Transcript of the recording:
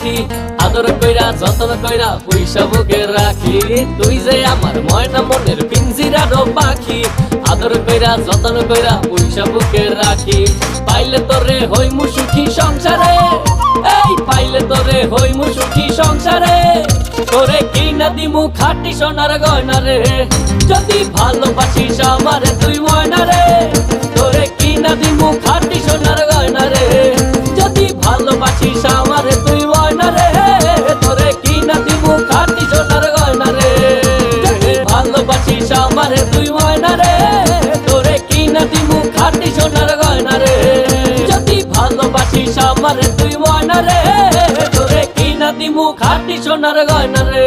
পাখি আদর কইরা যত্ন কইরা পয়সা বুকে রাখি তুই যে আমার ময়না মনের পিঞ্জিরারও পাখি আদর কইরা যত্ন কইরা পয়সা বুকে রাখি পাইলে তোরে হইমু সুখী সংসারে এই পাইলে তোরে হইমু সুখী সংসারে তোরে কিনা দিমু খাঁটি সোনার গয়না রে যদি ভালোবাসিস আমারে তুই ময়না রে তোরে কিনা দিমু খাঁটি সোনার গয়না রে যদি ভালোবাসিস আমারে তুই ময়না রে তোরে কিনা দিমু খাঁটি সোনার গয়না রে যদি ভালোবাসিস আমারে তুই ময়না রে তোরে কিনা দিমু খাঁটি সোনার গয়না রে যদি ভালোবাসিস আমারে তুই ময়না রে তোরে কিনা দিমু খাঁটি সোনার গয়না রে